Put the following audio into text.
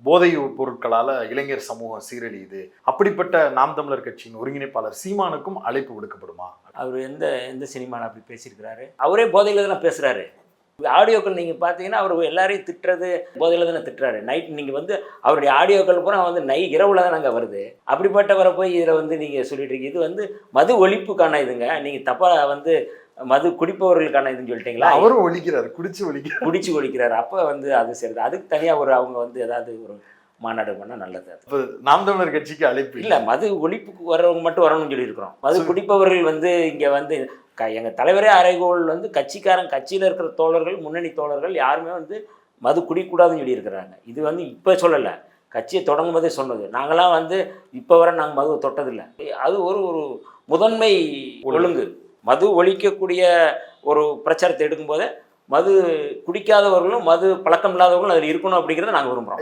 போதை பொருட்களால இளைஞர் சமூகம் சீரழியுது. அப்படிப்பட்ட நாம் தமிழர் கட்சியின் ஒருங்கிணைப்பாளர் சீமானுக்கும் அழைப்பு விடுக்கப்படுமா? அவர் எந்த எந்த சினிமாவில் அப்படி பேசியிருக்கிறாரு? அவரே போதையில் தானே பேசுகிறாரு. ஆடியோக்கள் நீங்கள் பார்த்தீங்கன்னா அவர் எல்லாரையும் திட்டுறது போதையில் தானே திட்டுறாரு. நைட் நீங்கள் வந்து அவருடைய ஆடியோக்கள் பூரா வந்து இரவில் தான் நாங்கள் வருது. அப்படிப்பட்டவரை போய் இதில் வந்து நீங்கள் சொல்லிட்டு இருக்கீங்க. இது வந்து மது ஒழிப்புக்கான இதுங்க. நீங்கள் தப்பாக வந்து மது குடிப்பவர்களுக்கான இதுன்னு சொல்லிட்டீங்களா? அவரும் ஒழிக்கிறார், குடிச்சு ஒழிக்கிறார். அப்போ வந்து அது சரி. அதுக்கு தனியாக அவங்க வந்து ஏதாவது ஒரு மாநாடு பண்ணால் நல்லது. இப்போ நாம் தமிழர் கட்சிக்கு அழைப்பு இல்லை, மது ஒழிப்புக்கு வர்றவங்க மட்டும் வரணும்னு சொல்லியிருக்கிறோம். மது குடிப்பவர்கள் வந்து இங்கே வந்து எங்கள் தலைவரே அறைகோள் வந்து கட்சியில் இருக்கிற தோழர்கள், முன்னணி தோழர்கள் யாருமே வந்து மது குடிக்கூடாதுன்னு சொல்லியிருக்கிறாங்க. இது வந்து இப்போ சொல்லலை, கட்சியை தொடங்கும் போதே சொன்னது. நாங்களாம் வந்து இப்போ வர நாங்கள் மதுவை தொட்டதில்லை. அது ஒரு முதன்மை ஒழுங்கு. மது ஒழிக்கக்கூடிய ஒரு பிரச்சாரத்தை எடுக்கும்போதே மது குடிக்காதவர்களும் மது பழக்கம் இல்லாதவர்களும் அதில் இருக்கணும் அப்படிங்கிறத நாங்கள் விரும்புகிறோம்.